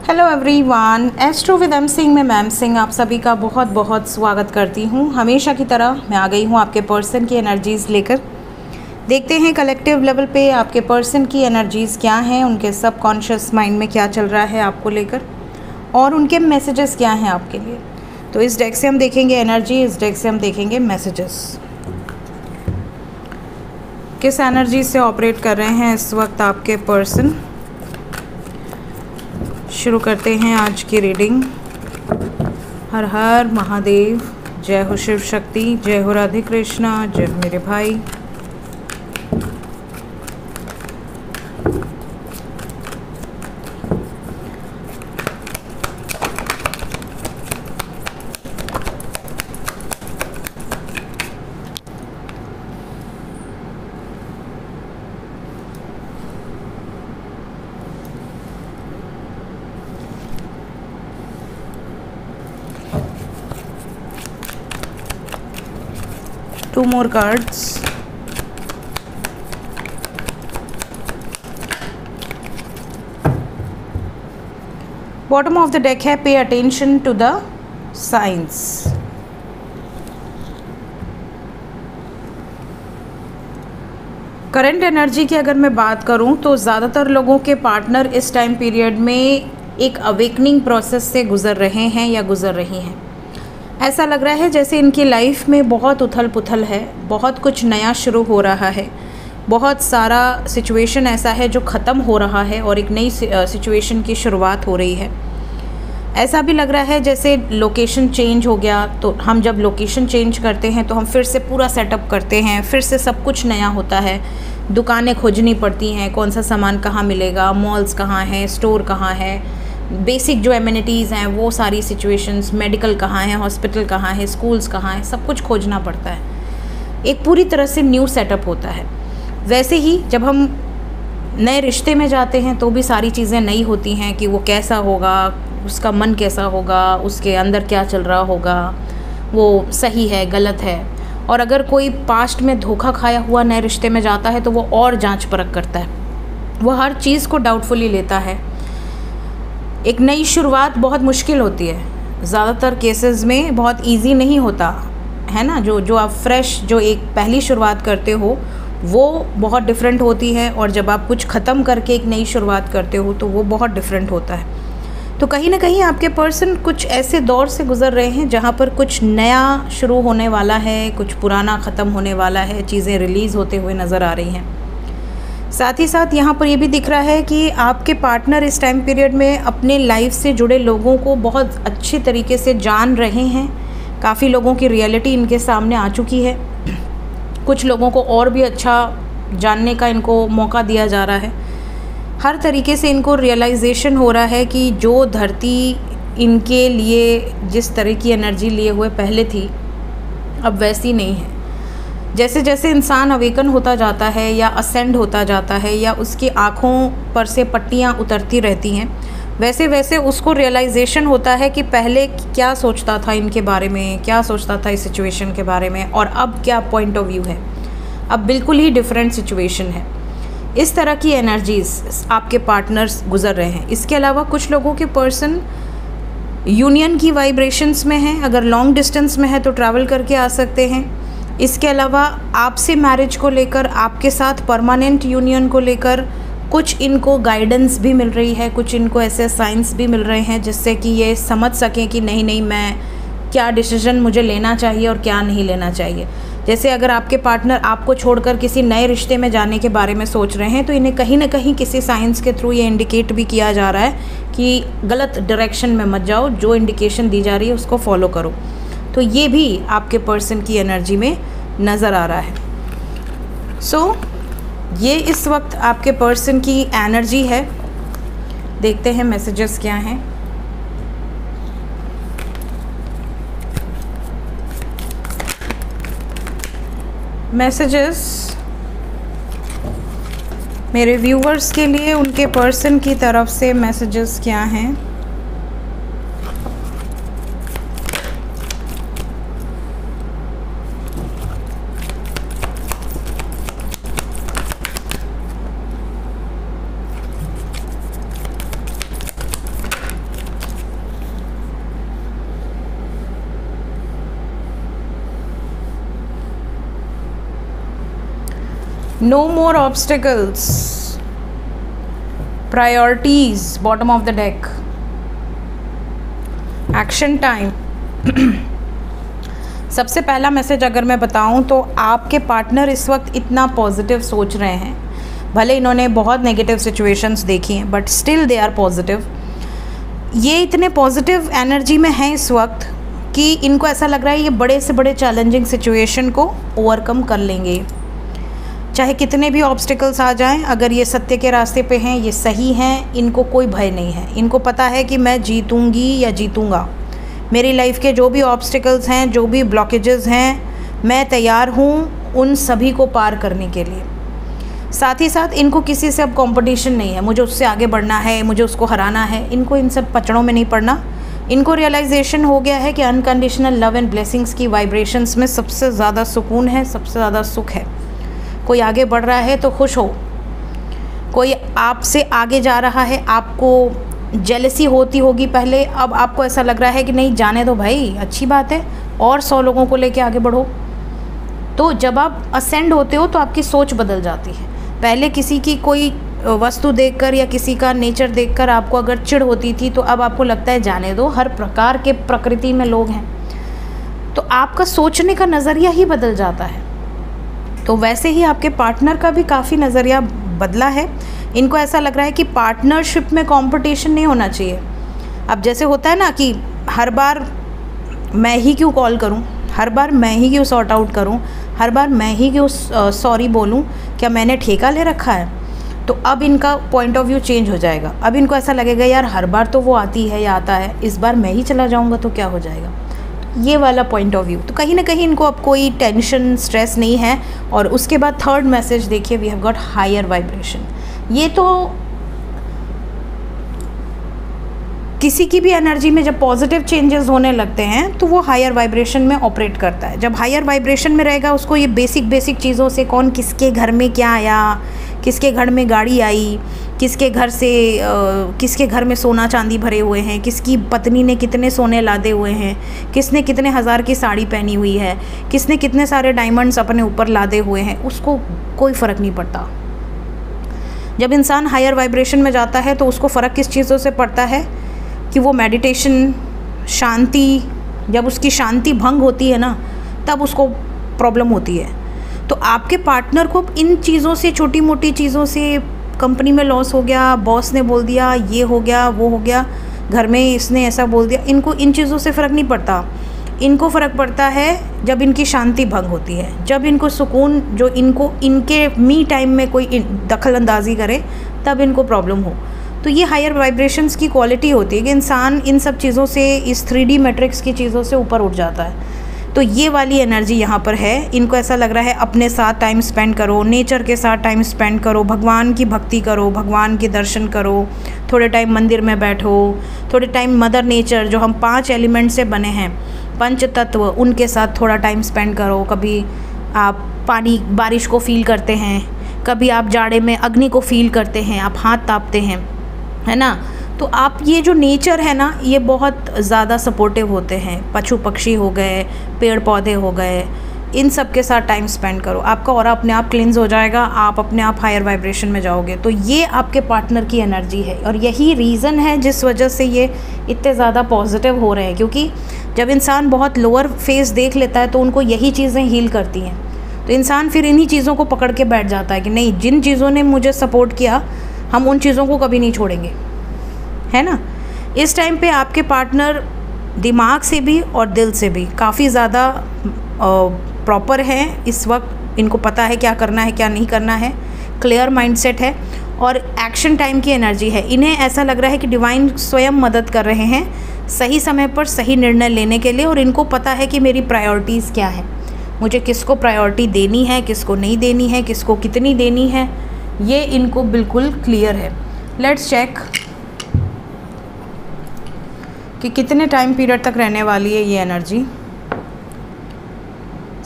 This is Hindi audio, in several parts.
Hello everyone, astro with M Singh में मैम सिंह आप सभी का बहुत बहुत स्वागत करती हूँ। हमेशा की तरह मैं आ गई हूँ आपके पर्सन की एनर्जीज़ लेकर। देखते हैं कलेक्टिव लेवल पे आपके पर्सन की एनर्जीज़ क्या हैं, उनके सबकॉन्शियस माइंड में क्या चल रहा है आपको लेकर और उनके मैसेजेस क्या हैं आपके लिए। तो इस डेक से हम देखेंगे एनर्जी, इस डेक से हम देखेंगे मैसेजेस। किस एनर्जी से ऑपरेट कर रहे हैं इस वक्त आपके पर्सन। शुरू करते हैं आज की रीडिंग। हर हर महादेव, जय हो शिव शक्ति, जय हो राधे कृष्णा, जय हो मेरे भाई। Two more cards. Bottom of the deck है pay attention to the signs. Current energy की अगर मैं बात करूं तो ज़्यादातर लोगों के पार्टनर इस टाइम पीरियड में एक अवेकनिंग प्रोसेस से गुज़र रहे हैं या गुज़र रही हैं। ऐसा लग रहा है जैसे इनकी लाइफ में बहुत उथल पुथल है, बहुत कुछ नया शुरू हो रहा है, बहुत सारा सिचुएशन ऐसा है जो ख़त्म हो रहा है और एक नई सिचुएशन की शुरुआत हो रही है। ऐसा भी लग रहा है जैसे लोकेशन चेंज हो गया, तो हम जब लोकेशन चेंज करते हैं तो हम फिर से पूरा सेटअप करते हैं, फिर से सब कुछ नया होता है। दुकानें खोजनी पड़ती हैं, कौन सा सामान कहाँ मिलेगा, मॉल्स कहाँ हैं, स्टोर कहाँ है, बेसिक जो एमिनिटीज़ हैं वो सारी सिचुएशंस, मेडिकल कहाँ है, हॉस्पिटल कहाँ है, स्कूल्स कहाँ है, सब कुछ खोजना पड़ता है। एक पूरी तरह से न्यू सेटअप होता है। वैसे ही जब हम नए रिश्ते में जाते हैं तो भी सारी चीज़ें नई होती हैं कि वो कैसा होगा, उसका मन कैसा होगा, उसके अंदर क्या चल रहा होगा, वो सही है गलत है। और अगर कोई पास्ट में धोखा खाया हुआ नए रिश्ते में जाता है तो वो और जांच परख करता है, वो हर चीज़ को डाउटफुली लेता है। एक नई शुरुआत बहुत मुश्किल होती है, ज़्यादातर केसेस में बहुत इजी नहीं होता है ना। जो आप फ्रेश जो एक पहली शुरुआत करते हो वो बहुत डिफरेंट होती है, और जब आप कुछ ख़त्म करके एक नई शुरुआत करते हो तो वो बहुत डिफरेंट होता है। तो कहीं ना कहीं आपके पर्सन कुछ ऐसे दौर से गुज़र रहे हैं जहाँ पर कुछ नया शुरू होने वाला है, कुछ पुराना ख़त्म होने वाला है, चीज़ें रिलीज़ होते हुए नज़र आ रही हैं। साथ ही साथ यहाँ पर ये भी दिख रहा है कि आपके पार्टनर इस टाइम पीरियड में अपने लाइफ से जुड़े लोगों को बहुत अच्छी तरीके से जान रहे हैं। काफ़ी लोगों की रियलिटी इनके सामने आ चुकी है, कुछ लोगों को और भी अच्छा जानने का इनको मौका दिया जा रहा है। हर तरीके से इनको रियलाइजेशन हो रहा है कि जो धरती इनके लिए जिस तरह की एनर्जी लिए हुए पहले थी अब वैसी नहीं है। जैसे जैसे इंसान अवेकन होता जाता है या असेंड होता जाता है या उसकी आँखों पर से पट्टियाँ उतरती रहती हैं, वैसे वैसे उसको रियलाइजेशन होता है कि पहले क्या सोचता था इनके बारे में, क्या सोचता था इस सिचुएशन के बारे में, और अब क्या पॉइंट ऑफ व्यू है। अब बिल्कुल ही डिफरेंट सिचुएशन है। इस तरह की एनर्जीज आपके पार्टनर्स गुजर रहे हैं। इसके अलावा कुछ लोगों के पर्सन यूनियन की वाइब्रेशंस में हैं, अगर लॉन्ग डिस्टेंस में है तो ट्रैवल करके आ सकते हैं। इसके अलावा आपसे मैरिज को लेकर, आपके साथ परमानेंट यूनियन को लेकर कुछ इनको गाइडेंस भी मिल रही है, कुछ इनको ऐसे साइंस भी मिल रहे हैं जिससे कि ये समझ सकें कि नहीं मैं क्या डिसीजन मुझे लेना चाहिए और क्या नहीं लेना चाहिए। जैसे अगर आपके पार्टनर आपको छोड़कर किसी नए रिश्ते में जाने के बारे में सोच रहे हैं तो इन्हें कहीं ना कहीं किसी साइंस के थ्रू ये इंडिकेट भी किया जा रहा है कि गलत डायरेक्शन में मत जाओ, जो इंडिकेशन दी जा रही है उसको फॉलो करो। तो ये भी आपके पर्सन की एनर्जी में नज़र आ रहा है। सो ये इस वक्त आपके पर्सन की एनर्जी है। देखते हैं मैसेजेस क्या हैं। मैसेजेस मेरे व्यूवर्स के लिए उनके पर्सन की तरफ से मैसेजेस क्या हैं। No more obstacles, priorities, bottom of the deck, action time. सबसे पहला मैसेज अगर मैं बताऊं तो आपके पार्टनर इस वक्त इतना पॉजिटिव सोच रहे हैं, भले इन्होंने बहुत नेगेटिव सिचुएशंस देखी हैं but still they are positive. ये इतने पॉजिटिव एनर्जी में हैं इस वक्त कि इनको ऐसा लग रहा है ये बड़े से बड़े चैलेंजिंग सिचुएशन को ओवरकम कर लेंगे, चाहे कितने भी ऑब्स्टिकल्स आ जाएं। अगर ये सत्य के रास्ते पे हैं, ये सही हैं, इनको कोई भय नहीं है। इनको पता है कि मैं जीतूंगी या जीतूंगा। मेरी लाइफ के जो भी ऑब्स्टिकल्स हैं, जो भी ब्लॉकेजेस हैं, मैं तैयार हूँ उन सभी को पार करने के लिए। साथ ही साथ इनको किसी से अब कंपटीशन नहीं है, मुझे उससे आगे बढ़ना है, मुझे उसको हराना है। इनको इन सब पचड़ों में नहीं पड़ना। इनको रियलाइजेशन हो गया है कि अनकंडीशनल लव एंड ब्लेसिंग्स की वाइब्रेशंस में सबसे ज़्यादा सुकून है, सबसे ज़्यादा सुख है। कोई आगे बढ़ रहा है तो खुश हो, कोई आपसे आगे जा रहा है, आपको जेलसी होती होगी पहले, अब आपको ऐसा लग रहा है कि नहीं जाने दो भाई, अच्छी बात है, और 100 लोगों को लेके आगे बढ़ो। तो जब आप असेंड होते हो तो आपकी सोच बदल जाती है। पहले किसी की कोई वस्तु देखकर या किसी का नेचर देखकर आपको अगर चिढ़ होती थी, तो अब आपको लगता है जाने दो, हर प्रकार के प्रकृति में लोग हैं। तो आपका सोचने का नज़रिया ही बदल जाता है। तो वैसे ही आपके पार्टनर का भी काफ़ी नज़रिया बदला है। इनको ऐसा लग रहा है कि पार्टनरशिप में कंपटीशन नहीं होना चाहिए। अब जैसे होता है ना कि हर बार मैं ही क्यों कॉल करूं, हर बार मैं ही क्यों सॉर्ट आउट करूं, हर बार मैं ही क्यों सॉरी बोलूं, क्या मैंने ठेका ले रखा है? तो अब इनका पॉइंट ऑफ व्यू चेंज हो जाएगा। अब इनको ऐसा लगेगा यार हर बार तो वो आती है या आता है, इस बार मैं ही चला जाऊँगा तो क्या हो जाएगा, ये वाला पॉइंट ऑफ व्यू। तो कहीं ना कहीं इनको अब कोई टेंशन स्ट्रेस नहीं है। और उसके बाद थर्ड मैसेज देखिए, we have got higher vibration. ये तो किसी की भी एनर्जी में जब पॉजिटिव चेंजेस होने लगते हैं तो वो हायर वाइब्रेशन में ऑपरेट करता है। जब हायर वाइब्रेशन में रहेगा उसको ये बेसिक चीज़ों से, कौन किसके घर में क्या आया, किसके घर में गाड़ी आई, किसके घर से किसके घर में सोना चांदी भरे हुए हैं, किसकी पत्नी ने कितने सोने लादे हुए हैं, किसने कितने हज़ार की साड़ी पहनी हुई है, किसने कितने सारे डायमंड्स अपने ऊपर लादे हुए हैं, उसको कोई फ़र्क नहीं पड़ता। जब इंसान हायर वाइब्रेशन में जाता है तो उसको फ़र्क किस चीज़ों से पड़ता है कि वो मेडिटेशन, शांति, जब उसकी शांति भंग होती है ना तब उसको प्रॉब्लम होती है। तो आपके पार्टनर को इन चीज़ों से, छोटी मोटी चीज़ों से, कंपनी में लॉस हो गया, बॉस ने बोल दिया, ये हो गया, वो हो गया, घर में इसने ऐसा बोल दिया, इनको इन चीज़ों से फ़र्क नहीं पड़ता। इनको फ़र्क पड़ता है जब इनकी शांति भंग होती है, जब इनको सुकून, जो इनको इनके मी टाइम में कोई दखल अंदाजी करे तब इनको प्रॉब्लम हो। तो ये हायर वाइब्रेशंस की क्वालिटी होती है कि इंसान इन सब चीज़ों से, इस 3D मैट्रिक्स की चीज़ों से ऊपर उठ जाता है। तो ये वाली एनर्जी यहाँ पर है। इनको ऐसा लग रहा है अपने साथ टाइम स्पेंड करो, नेचर के साथ टाइम स्पेंड करो, भगवान की भक्ति करो, भगवान के दर्शन करो, थोड़े टाइम मंदिर में बैठो, थोड़े टाइम मदर नेचर, जो हम 5 एलिमेंट से बने हैं, पंच तत्व, उनके साथ थोड़ा टाइम स्पेंड करो। कभी आप पानी, बारिश को फील करते हैं, कभी आप जाड़े में अग्नि को फील करते हैं, आप हाथ तापते हैं, है ना। तो आप ये जो नेचर है ना, ये बहुत ज़्यादा सपोर्टिव होते हैं। पशु पक्षी हो गए, पेड़ पौधे हो गए, इन सब के साथ टाइम स्पेंड करो, आपका ऑरा अपने आप क्लींस हो जाएगा, आप अपने आप हायर वाइब्रेशन में जाओगे। तो ये आपके पार्टनर की एनर्जी है और यही रीज़न है जिस वजह से ये इतने ज़्यादा पॉजिटिव हो रहे हैं। क्योंकि जब इंसान बहुत लोअर फेस देख लेता है तो उनको यही चीज़ें हील करती हैं। तो इंसान फिर इन्हीं चीज़ों को पकड़ के बैठ जाता है कि नहीं, जिन चीज़ों ने मुझे सपोर्ट किया, हम उन चीज़ों को कभी नहीं छोड़ेंगे, है ना। इस टाइम पे आपके पार्टनर दिमाग से भी और दिल से भी काफ़ी ज़्यादा प्रॉपर हैं इस वक्त। इनको पता है क्या करना है, क्या नहीं करना है, क्लियर माइंडसेट है और एक्शन टाइम की एनर्जी है। इन्हें ऐसा लग रहा है कि डिवाइन स्वयं मदद कर रहे हैं सही समय पर सही निर्णय लेने के लिए। और इनको पता है कि मेरी प्रायोरिटीज़ क्या है, मुझे किसको प्रायोरिटी देनी है, किसको नहीं देनी है, किसको कितनी देनी है, ये इनको बिल्कुल क्लियर है। लेट्स चेक कि कितने टाइम पीरियड तक रहने वाली है ये एनर्जी।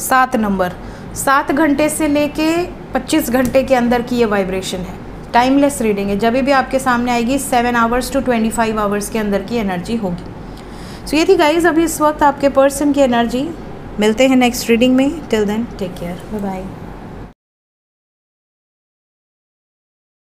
7 नंबर, 7 घंटे से लेके 25 घंटे के अंदर की ये वाइब्रेशन है। टाइमलेस रीडिंग है, जब भी आपके सामने आएगी 7 आवर्स टू 25 आवर्स के अंदर की एनर्जी होगी। सो ये थी गाइज अभी इस वक्त आपके पर्सन की एनर्जी। मिलते हैं नेक्स्ट रीडिंग में। Till then take care, bye bye.